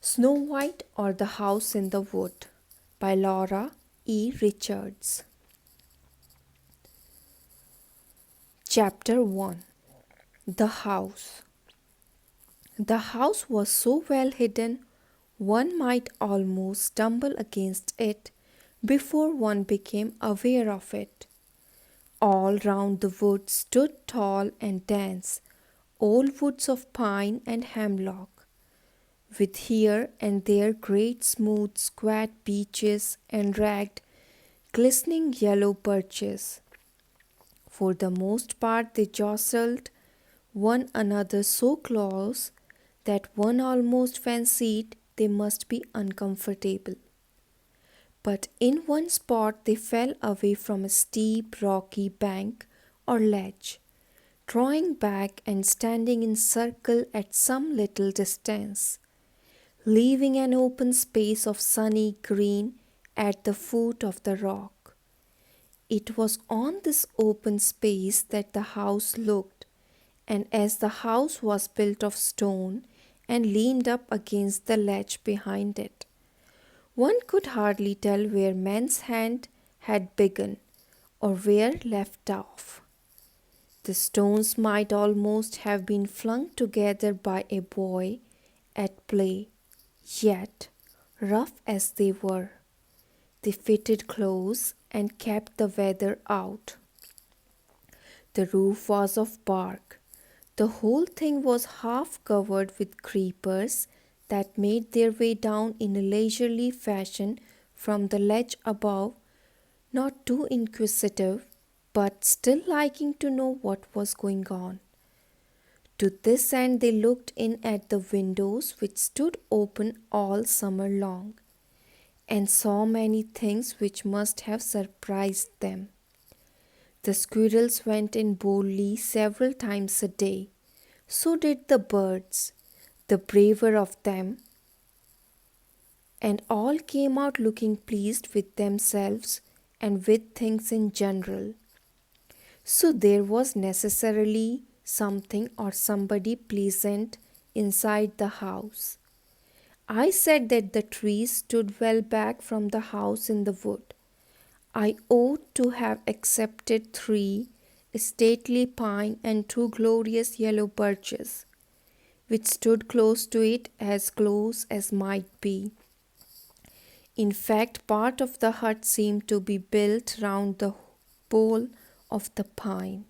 Snow White or the House in the Wood by Laura E. Richards. Chapter 1. The House. The house was so well hidden one might almost stumble against it before one became aware of it. All round the wood stood tall and dense old woods of pine and hemlock, with here and there great smooth squat beeches and ragged, glistening yellow birches. For the most part they jostled one another so close that one almost fancied they must be uncomfortable. But in one spot they fell away from a steep rocky bank or ledge, drawing back and standing in circle at some little distance, leaving an open space of sunny green at the foot of the rock. It was on this open space that the house looked, and as the house was built of stone and leaned up against the ledge behind it, one could hardly tell where man's hand had begun or where left off. The stones might almost have been flung together by a boy at play, yet, rough as they were, they fitted close and kept the weather out. The roof was of bark. The whole thing was half covered with creepers that made their way down in a leisurely fashion from the ledge above, not too inquisitive, but still liking to know what was going on. To this end they looked in at the windows which stood open all summer long, and saw many things which must have surprised them. The squirrels went in boldly several times a day. So did the birds, the braver of them, and all came out looking pleased with themselves and with things in general. So there was necessarily something or somebody pleasant inside the house. I said that the trees stood well back from the house in the wood. I ought to have accepted 3 stately pine and 2 glorious yellow birches, which stood close to it as close as might be. In fact, part of the hut seemed to be built round the bole of the pine,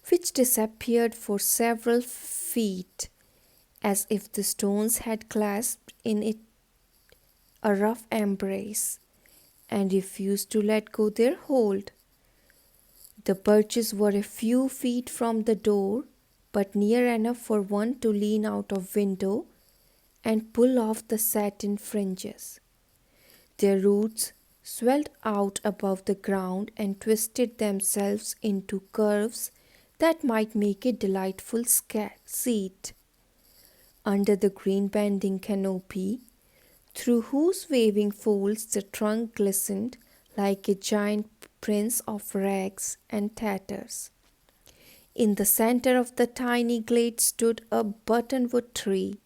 which disappeared for several feet, as if the stones had clasped in it a rough embrace and refused to let go their hold. The birches were a few feet from the door, but near enough for one to lean out of window and pull off the satin fringes. Their roots swelled out above the ground and twisted themselves into curves that might make a delightful seat. Under the green bending canopy, through whose waving folds the trunk glistened like a giant prince of rags and tatters. In the center of the tiny glade stood a buttonwood tree,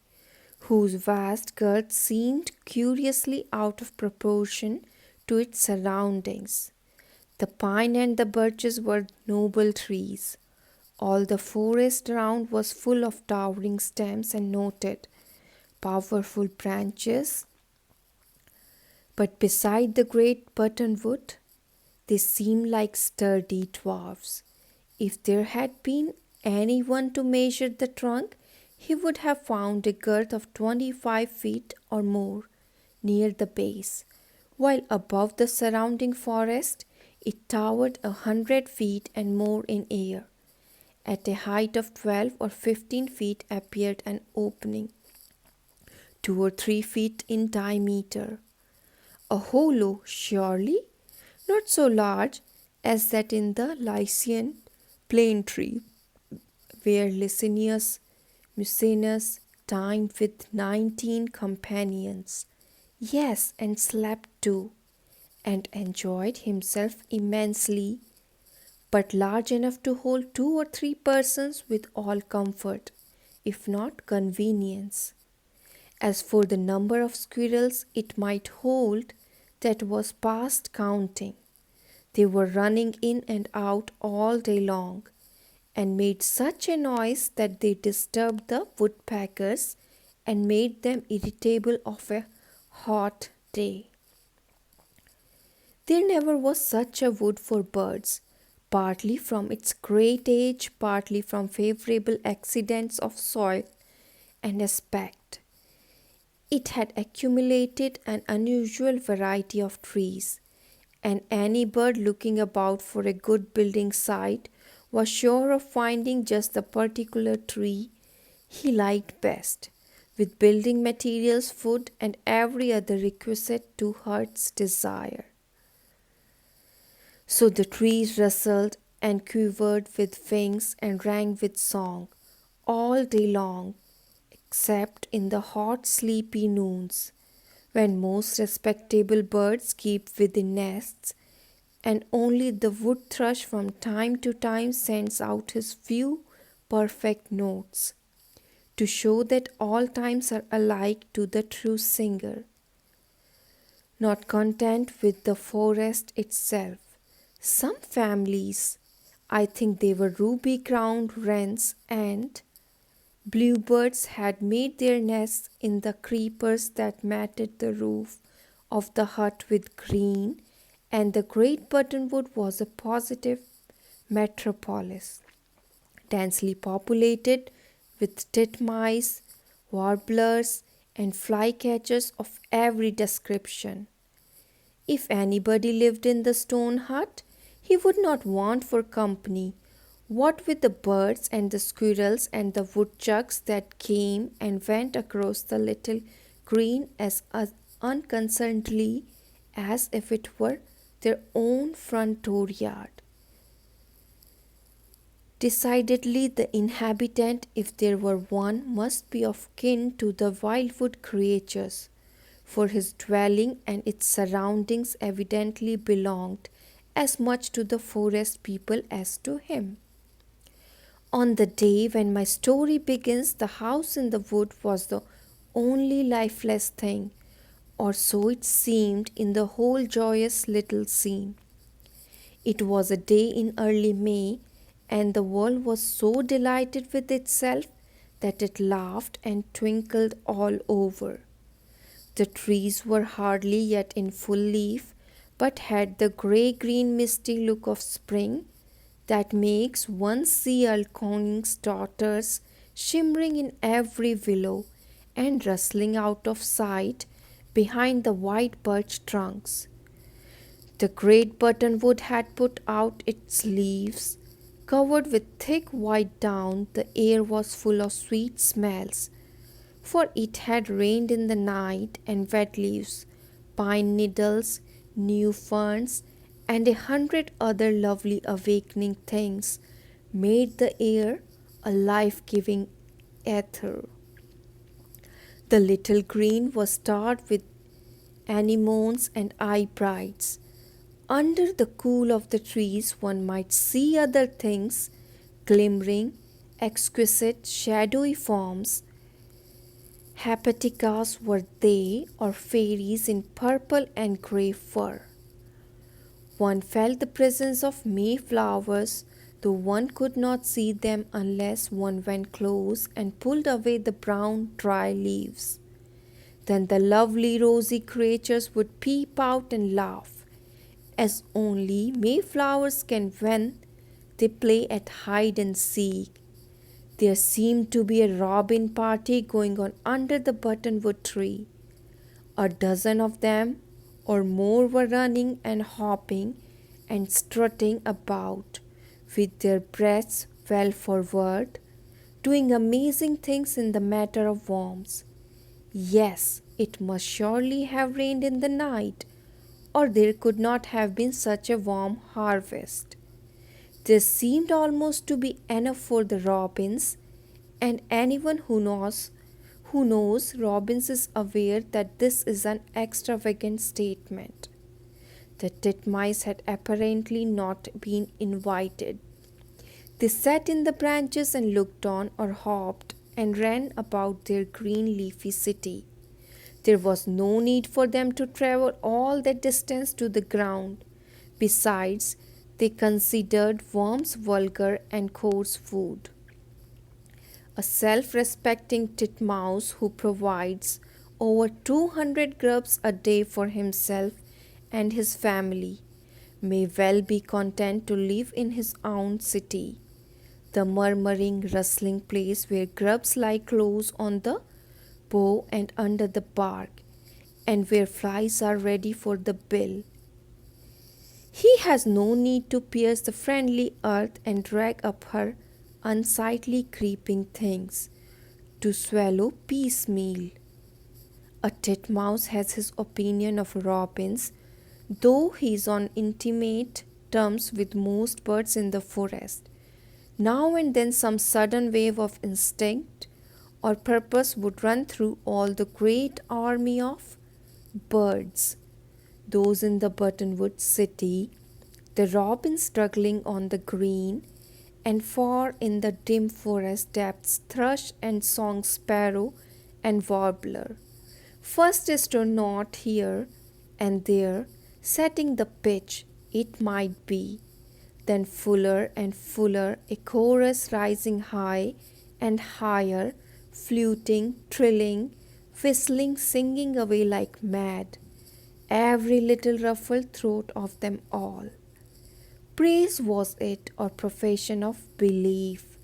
whose vast girth seemed curiously out of proportion to its surroundings. The pine and the birches were noble trees. All the forest round was full of towering stems and knotted, powerful branches. But beside the great buttonwood, they seemed like sturdy dwarfs. If there had been any one to measure the trunk, he would have found a girth of 25 feet or more near the base, while above the surrounding forest it towered 100 feet and more in air. At a height of 12 or 15 feet appeared an opening, 2 or 3 feet in diameter. A hollow, surely, not so large as that in the Lycian plane tree, where Licinius Mucinus dined with 19 companions. Yes, and slept too, and enjoyed himself immensely, but large enough to hold 2 or 3 persons with all comfort, if not convenience. As for the number of squirrels it might hold, that was past counting. They were running in and out all day long, and made such a noise that they disturbed the woodpeckers and made them irritable of a hot day. There never was such a wood for birds, partly from its great age, partly from favorable accidents of soil and aspect. It had accumulated an unusual variety of trees, and any bird looking about for a good building site was sure of finding just the particular tree he liked best, with building materials, food, and every other requisite to heart's desire. So the trees rustled and quivered with wings and rang with song all day long, except in the hot, sleepy noons, when most respectable birds keep within nests, and only the wood thrush from time to time sends out his few perfect notes, to show that all times are alike to the true singer. Not content with the forest itself, some families, I think they were ruby crowned wrens and bluebirds, had made their nests in the creepers that matted the roof of the hut with green, and the great buttonwood was a positive metropolis, densely populated with titmice, warblers, and flycatchers of every description. If anybody lived in the stone hut, he would not want for company, what with the birds and the squirrels and the woodchucks that came and went across the little green as unconcernedly as if it were their own front door yard. Decidedly, the inhabitant, if there were one, must be of kin to the wildwood creatures, for his dwelling and its surroundings evidently belonged as much to the forest people as to him. On the day when my story begins, the house in the wood was the only lifeless thing, or so it seemed in the whole joyous little scene. It was a day in early May, and the world was so delighted with itself that it laughed and twinkled all over. The trees were hardly yet in full leaf, but had the grey-green misty look of spring that makes one see Alconing's daughters shimmering in every willow and rustling out of sight behind the white birch trunks. The great buttonwood had put out its leaves. Covered with thick white down, the air was full of sweet smells, for it had rained in the night, and wet leaves, pine needles, new ferns, and 100 other lovely awakening things made the air a life-giving ether. The little green was starred with anemones and eyebrights. Under the cool of the trees one might see other things, glimmering, exquisite, shadowy forms. Hepaticas were they, or fairies in purple and grey fur. One felt the presence of Mayflowers, though one could not see them unless one went close and pulled away the brown dry leaves. Then the lovely rosy creatures would peep out and laugh, as only Mayflowers can when they play at hide and seek. There seemed to be a robin party going on under the buttonwood tree. A dozen of them or more were running and hopping and strutting about, with their breasts well forward, doing amazing things in the matter of worms. Yes, it must surely have rained in the night, or there could not have been such a warm harvest. There seemed almost to be enough for the robins, and anyone who knows robins is aware that this is an extravagant statement. The titmice had apparently not been invited. They sat in the branches and looked on, or hopped and ran about their green leafy city. There was no need for them to travel all that distance to the ground. Besides, they considered worms vulgar and coarse food. A self respecting titmouse who provides over 200 grubs a day for himself and his family may well be content to live in his own city, the murmuring, rustling place where grubs lie close on the bough and under the bark, and where flies are ready for the bill. He has no need to pierce the friendly earth and drag up her unsightly creeping things to swallow piecemeal. A titmouse has his opinion of robins, though he is on intimate terms with most birds in the forest. Now and then some sudden wave of instinct or purpose would run through all the great army of birds, those in the buttonwood city, the robin struggling on the green, and far in the dim forest depths thrush and song sparrow and warbler. First is to note here and there, setting the pitch, it might be, then fuller and fuller, a chorus rising high and higher, fluting, trilling, whistling, singing away like mad, every little ruffled throat of them all. Praise was it, or profession of belief,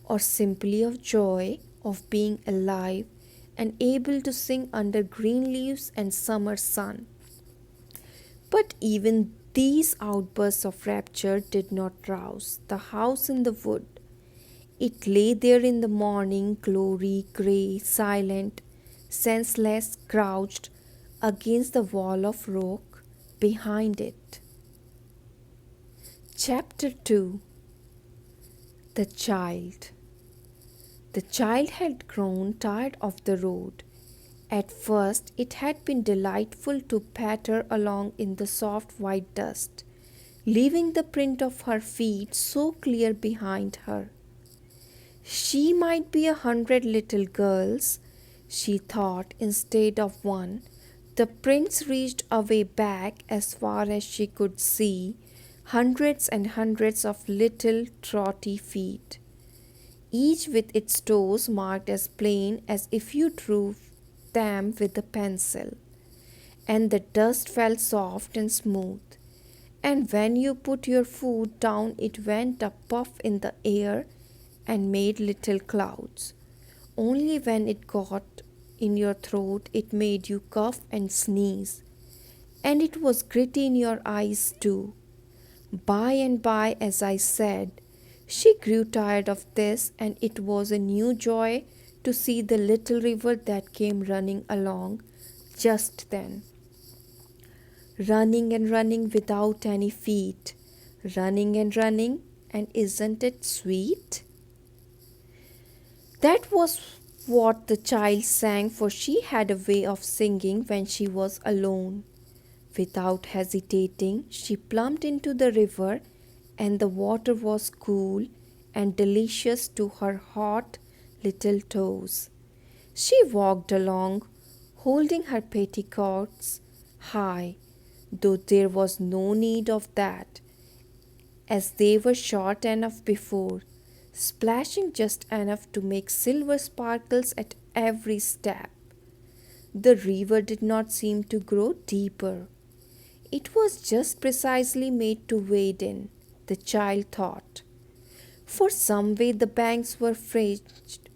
or simply of joy of being alive and able to sing under green leaves and summer sun. But even these outbursts of rapture did not rouse the house in the wood. It lay there in the morning glory, grey, silent, senseless, crouched against the wall of rock behind it. Chapter 2. The Child. The child had grown tired of the road. At first it had been delightful to patter along in the soft white dust, leaving the print of her feet so clear behind her. She might be 100 little girls, she thought, instead of one. The prints reached away back as far as she could see, hundreds and hundreds of little trotty feet, each with its toes marked as plain as if you drew them with a pencil. And the dust felt soft and smooth, and when you put your foot down it went a puff in the air and made little clouds. Only when it got in your throat it made you cough and sneeze, and it was gritty in your eyes too. By and by, as I said, she grew tired of this, and it was a new joy to see the little river that came running along just then. Running and running without any feet, running, and isn't it sweet? That was what the child sang, for she had a way of singing when she was alone. Without hesitating, she plumped into the river, and the water was cool and delicious to her hot little toes. She walked along, holding her petticoats high, though there was no need of that, as they were short enough before, splashing just enough to make silver sparkles at every step. The river did not seem to grow deeper. It was just precisely made to wade in, the child thought. For some way the banks were fringed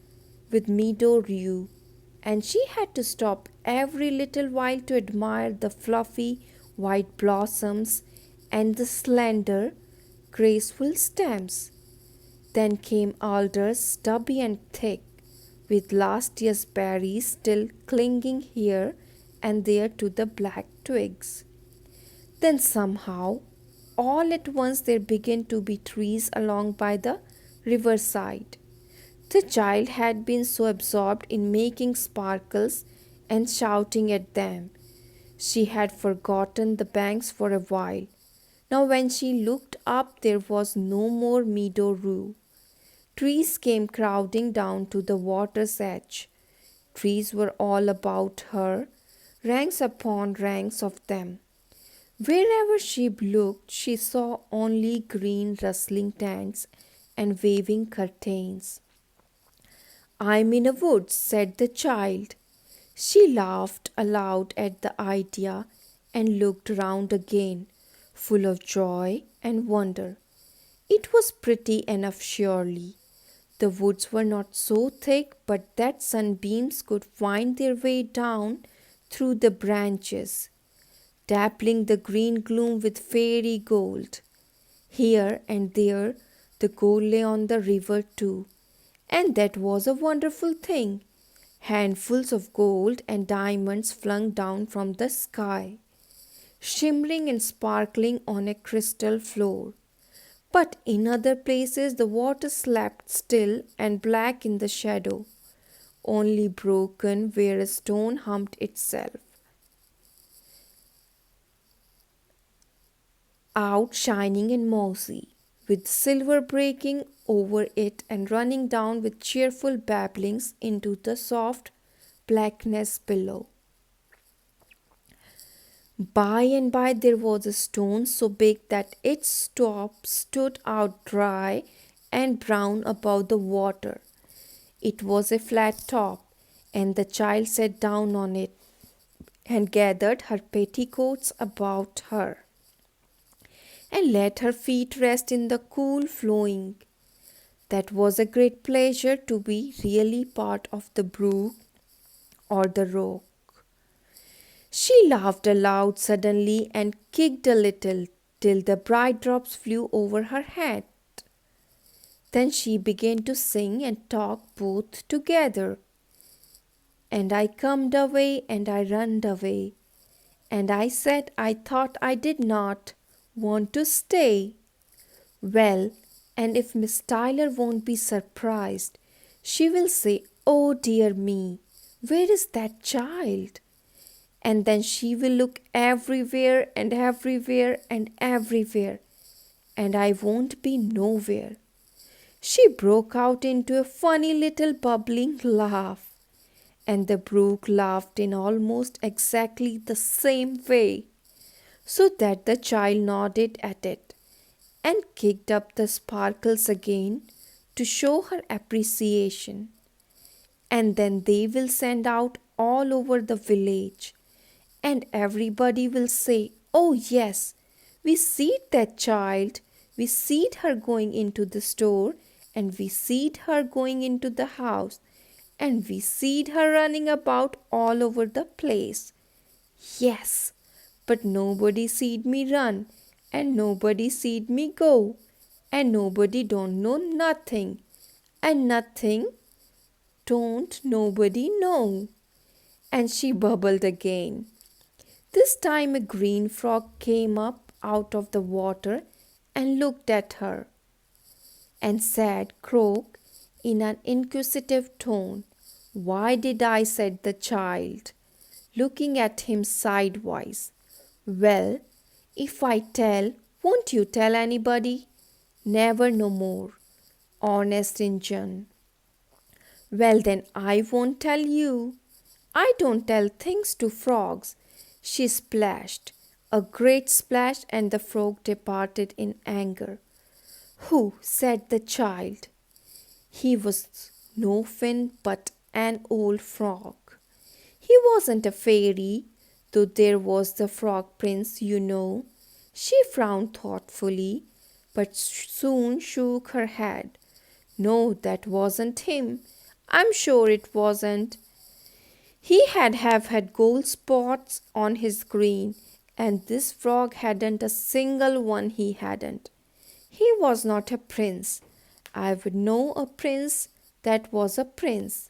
with meadow rue, and she had to stop every little while to admire the fluffy white blossoms and the slender, graceful stems. Then came alders, stubby and thick, with last year's berries still clinging here and there to the black twigs. Then somehow, all at once there began to be trees along by the riverside. The child had been so absorbed in making sparkles and shouting at them, she had forgotten the banks for a while. Now when she looked up there was no more meadow rue. Trees came crowding down to the water's edge. Trees were all about her, ranks upon ranks of them. Wherever she looked, she saw only green rustling tents and waving curtains. "I'm in a wood," said the child. She laughed aloud at the idea and looked round again, full of joy and wonder. It was pretty enough, surely. The woods were not so thick but that sunbeams could find their way down through the branches, dappling the green gloom with fairy gold. Here and there the gold lay on the river too, and that was a wonderful thing. Handfuls of gold and diamonds flung down from the sky, shimmering and sparkling on a crystal floor. But in other places the water slept still and black in the shadow, only broken where a stone humped itself out, shining and mossy, with silver breaking over it and running down with cheerful babblings into the soft blackness below. By and by there was a stone so big that its top stood out dry and brown above the water. It was a flat top, and the child sat down on it and gathered her petticoats about her and let her feet rest in the cool flowing. That was a great pleasure to be really part of the brook or the rock. She laughed aloud suddenly and kicked a little till the bright drops flew over her head. Then she began to sing and talk both together. And I comed away and I runned away. And I said I thought I did not want to stay. Well, and if Miss Tyler won't be surprised, she will say, "Oh dear me, where is that child?" And then she will look everywhere and everywhere and everywhere, and I won't be nowhere. She broke out into a funny little bubbling laugh, and the brook laughed in almost exactly the same way, so that the child nodded at it and kicked up the sparkles again to show her appreciation. And then they will send out all over the village, and everybody will say, "Oh, yes, we seed that child. We seed her going into the store, and we seed her going into the house, and we seed her running about all over the place." Yes, but nobody seed me run, and nobody seed me go, and nobody don't know nothing, and nothing don't nobody know. And she bubbled again. This time a green frog came up out of the water and looked at her, and said, croak, in an inquisitive tone. "Why did I?" said the child, looking at him sidewise. "Well, if I tell, won't you tell anybody?" "Never no more." "Honest Injun." "Well, then I won't tell you. I don't tell things to frogs." She splashed, a great splash, and the frog departed in anger. "Who?" said the child. He was no fin but an old frog. He wasn't a fairy, though there was the frog prince, you know. She frowned thoughtfully, but soon shook her head. "No, that wasn't him. I'm sure it wasn't. He have had gold spots on his green, and this frog hadn't a single one, he hadn't. He was not a prince. I would know a prince that was a prince.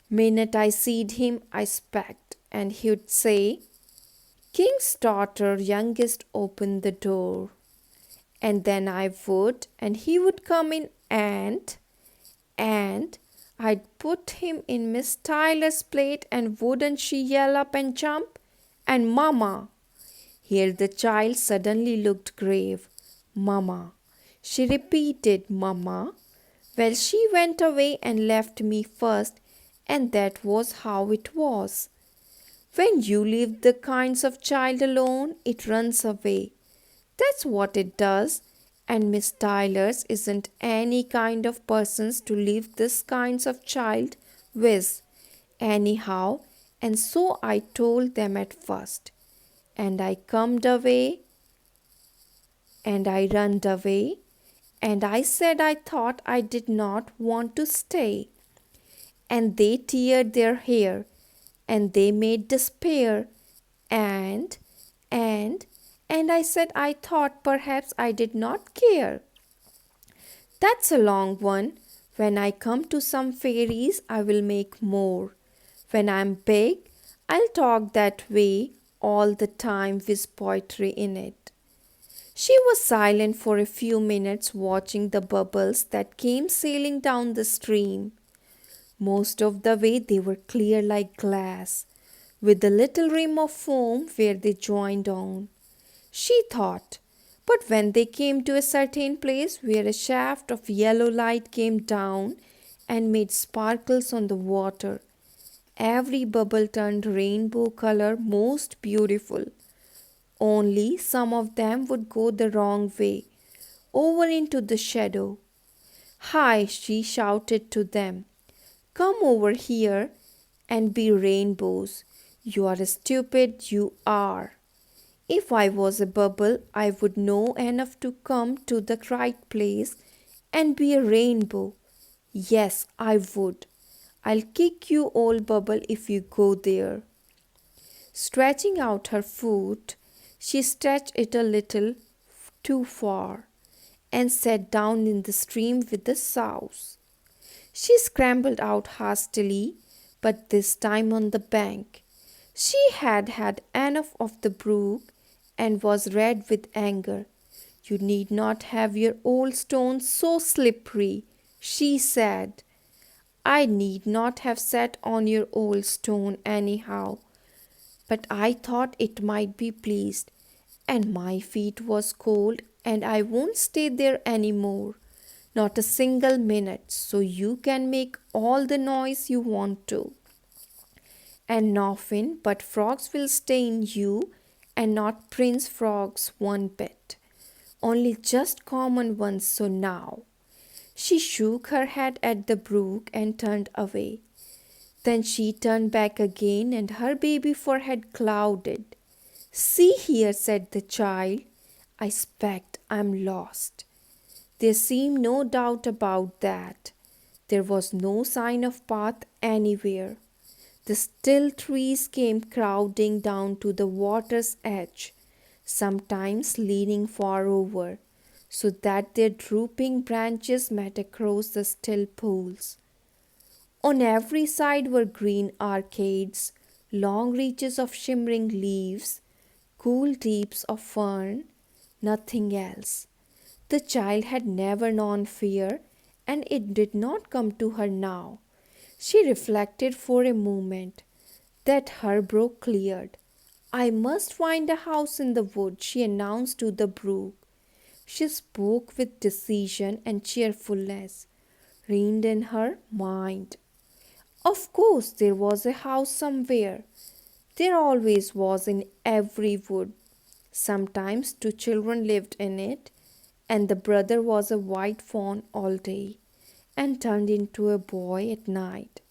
Minute I seed him, I specked, and he'd say, 'King's daughter, youngest, open the door.' And then I would, and he would come in, and I'd put him in Miss Tyler's plate, and wouldn't she yell up and jump? And Mamma," here the child suddenly looked grave, "Mamma, She repeated, Mamma. Well, she went away and left me first, and that was how it was. When you leave the kinds of child alone, it runs away. That's what it does. And Miss Tyler's isn't any kind of persons to leave this kinds of child with. Anyhow, and so I told them at first. And I comed away, and I runned away, and I said I thought I did not want to stay. And they teared their hair, and they made despair, and, and, and I said I thought perhaps I did not care. That's a long one. When I come to some fairies, I will make more. When I'm big, I'll talk that way all the time with poetry in it. She was silent for a few minutes, watching the bubbles that came sailing down the stream. Most of the way they were clear like glass, with a little rim of foam where they joined on. She thought, but when they came to a certain place where a shaft of yellow light came down and made sparkles on the water, every bubble turned rainbow color most beautiful. Only some of them would go the wrong way, over into the shadow. Hi, she shouted to them. Come over here and be rainbows. You are stupid, you are. If I was a bubble, I would know enough to come to the right place and be a rainbow. Yes, I would. I'll kick you, old bubble, if you go there. Stretching out her foot, she stretched it a little too far and sat down in the stream with the souse. She scrambled out hastily, but this time on the bank. She had had enough of the brook and was red with anger. You need not have your old stones so slippery, she said. I need not have sat on your old stone anyhow, but I thought it might be pleased, and my feet was cold, and I won't stay there any more, not a single minute, so you can make all the noise you want to. And nothing but frogs will stay in you, and not prince frogs one bit, only just common ones, so now. She shook her head at the brook and turned away. Then she turned back again, and her baby forehead clouded. See here, said the child, I expect I'm lost. There seemed no doubt about that. There was no sign of path anywhere. The still trees came crowding down to the water's edge, sometimes leaning far over, so that their drooping branches met across the still pools. On every side were green arcades, long reaches of shimmering leaves, cool deeps of fern, nothing else. The child had never known fear, and it did not come to her now. She reflected for a moment. That her brook cleared. I must find a house in the wood, she announced to the brook. She spoke with decision and cheerfulness, reigned in her mind. Of course, there was a house somewhere. There always was in every wood. Sometimes two children lived in it, and the brother was a white fawn all day and turned into a boy at night.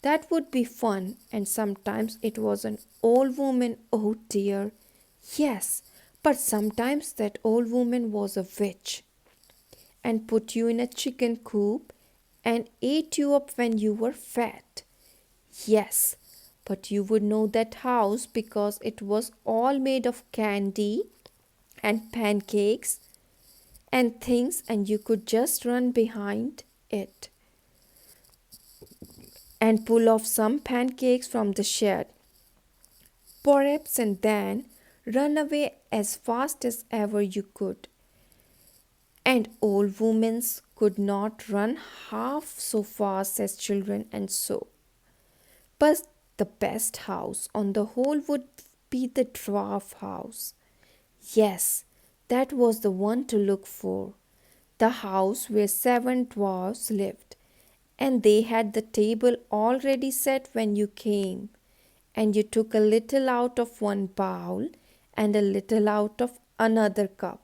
That would be fun, and sometimes it was an old woman, oh dear. Yes, but sometimes that old woman was a witch and put you in a chicken coop and ate you up when you were fat. Yes, but you would know that house because it was all made of candy and pancakes and things, and you could just run behind it and pull off some pancakes from the shed, perhaps, and then run away as fast as ever you could. And old women could not run half so fast as children, and so. But the best house on the whole would be the dwarf house. Yes, that was the one to look for. the house where 7 dwarfs lived, and they had the table already set when you came, and you took a little out of one bowl and a little out of another cup.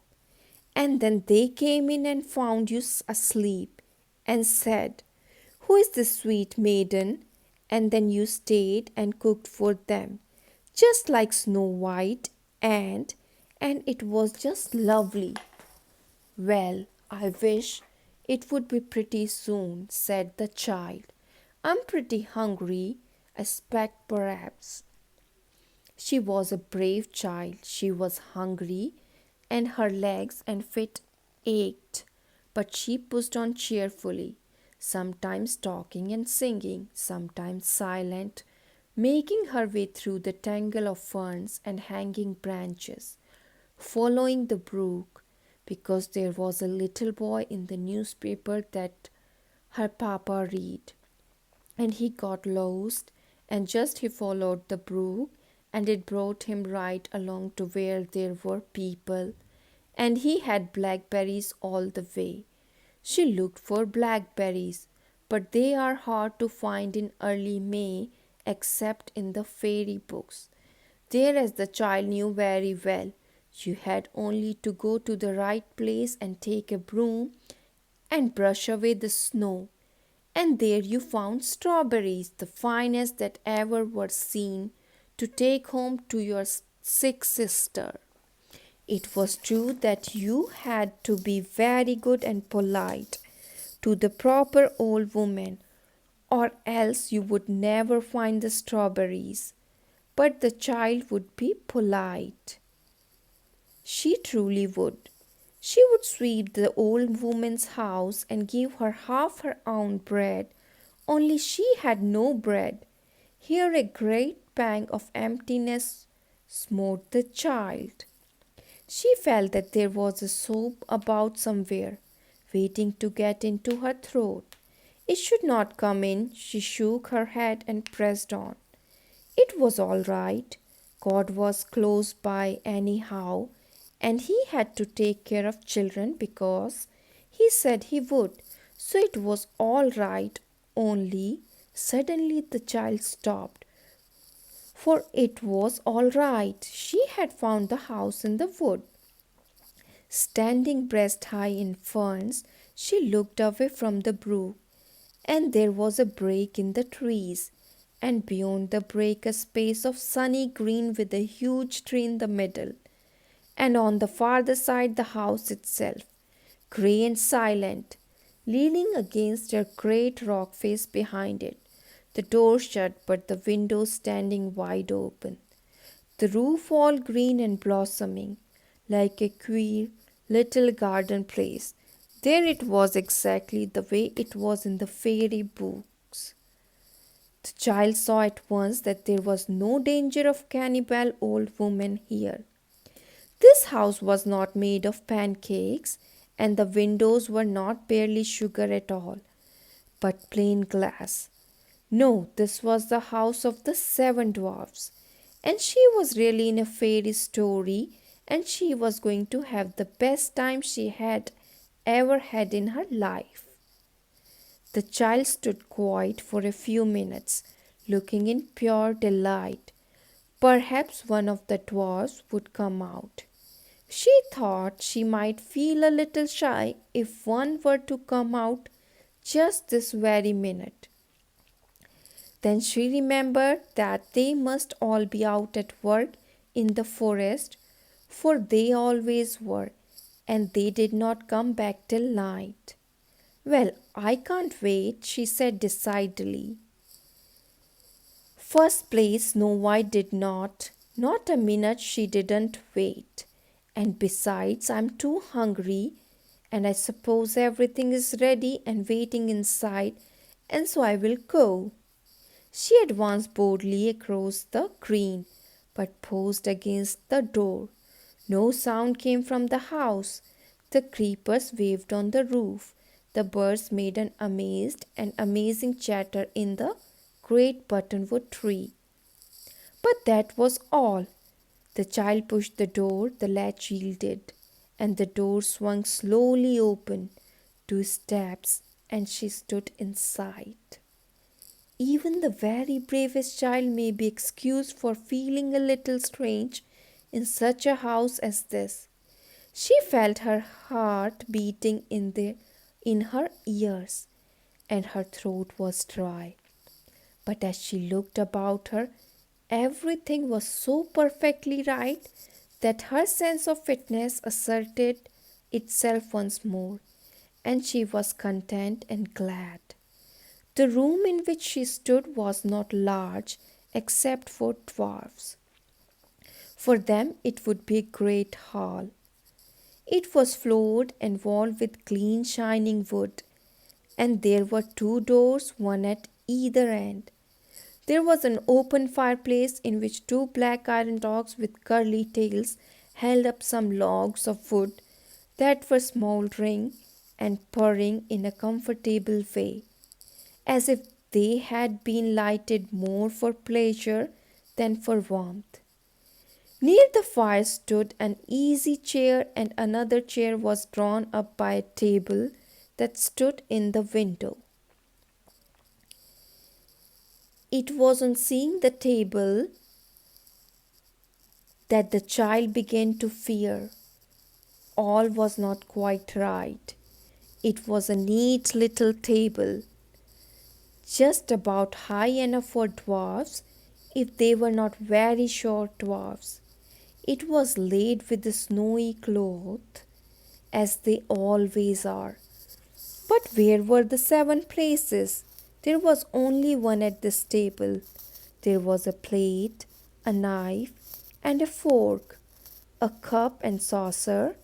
And then they came in and found you asleep, and said, "Who is this sweet maiden?" And then you stayed and cooked for them, just like Snow White, and it was just lovely. "Well, I wish it would be pretty soon," said the child. "I'm pretty hungry. I expect perhaps." She was a brave child. She was hungry, and her legs and feet ached, but she pushed on cheerfully, sometimes talking and singing, sometimes silent, making her way through the tangle of ferns and hanging branches, following the brook, because there was a little boy in the newspaper that her papa read, and he got lost, and just he followed the brook, and it brought him right along to where there were people, and he had blackberries all the way. She looked for blackberries, but they are hard to find in early May except in the fairy books. There, as the child knew very well, you had only to go to the right place and take a broom and brush away the snow, and there you found strawberries, the finest that ever were seen, to take home to your sick sister. It was true that you had to be very good and polite to the proper old woman, or else you would never find the strawberries. But the child would be polite. She truly would. She would sweep the old woman's house and give her half her own bread, only she had no bread. Here a great pang of emptiness smote the child. She felt that there was a soap about somewhere, waiting to get into her throat. It should not come in. She shook her head and pressed on. It was all right. God was close by anyhow, and He had to take care of children because He said He would. So it was all right, only suddenly the child stopped. For it was all right. She had found the house in the wood. Standing breast high in ferns, she looked away from the brook, and there was a break in the trees, and beyond the break a space of sunny green with a huge tree in the middle, and on the farther side the house itself, grey and silent, leaning against a great rock face behind it, the door shut but the windows standing wide open, the roof all green and blossoming, like a queer little garden place. There it was exactly the way it was in the fairy books. The child saw at once that there was no danger of cannibal old woman here. This house was not made of pancakes, and the windows were not barely sugar at all, but plain glass. No, this was the house of the 7 dwarfs, and she was really in a fairy story, and she was going to have the best time she had ever had in her life. The child stood quiet for a few minutes, looking in pure delight. Perhaps one of the dwarfs would come out. She thought she might feel a little shy if one were to come out just this very minute. Then she remembered that they must all be out at work in the forest, for they always were, and they did not come back till night. "Well, I can't wait," she said decidedly. First place, Snow White did not. Not a minute she didn't wait. And besides, I'm too hungry, and I suppose everything is ready and waiting inside, and so I will go. She advanced boldly across the green, but paused against the door. No sound came from the house. The creepers waved on the roof. The birds made an amazed and amazing chatter in the great buttonwood tree. But that was all. The child pushed the door, the latch yielded, and the door swung slowly open. 2 steps, and she stood inside. Even the very bravest child may be excused for feeling a little strange in such a house as this. She felt her heart beating in her ears, and her throat was dry. But as she looked about her, everything was so perfectly right that her sense of fitness asserted itself once more, and she was content and glad. The room in which she stood was not large except for dwarfs. For them it would be a great hall. It was floored and walled with clean shining wood, and there were 2 doors, one at either end. There was an open fireplace in which 2 black iron dogs with curly tails held up some logs of wood that were smouldering and purring in a comfortable way, as if they had been lighted more for pleasure than for warmth. Near the fire stood an easy chair, and another chair was drawn up by a table that stood in the window. It was on seeing the table that the child began to fear. All was not quite right. It was a neat little table, just about high enough for dwarfs if they were not very short dwarfs. It was laid with a snowy cloth, as they always are. But where were the 7 places? There was only one at this table. There was a plate, a knife, and a fork, a cup and saucer,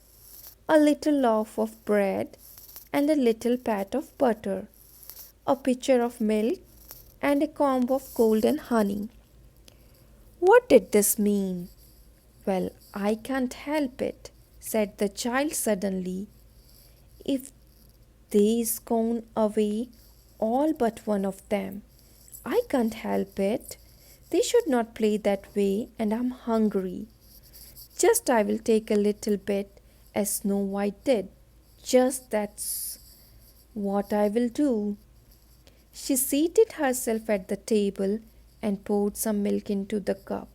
a little loaf of bread, and a little pat of butter, a pitcher of milk, and a comb of golden honey. What did this mean? Well, I can't help it, said the child suddenly. If they's gone away, all but one of them. I can't help it. They should not play that way, and I'm hungry. Just I will take a little bit, as Snow White did. Just that's what I will do. She seated herself at the table and poured some milk into the cup.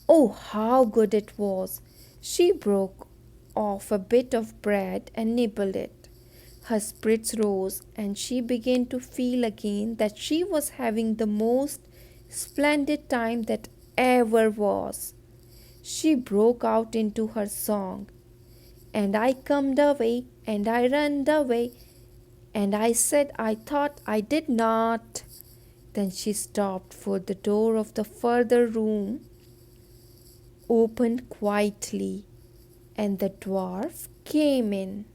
Oh, how good it was! She broke off a bit of bread and nibbled it. Her spirits rose, and she began to feel again that she was having the most splendid time that ever was. She broke out into her song. And I comed away, and I runned away, and I said I thought I did not. Then she stopped, for the door of the further room opened quietly, and the dwarf came in.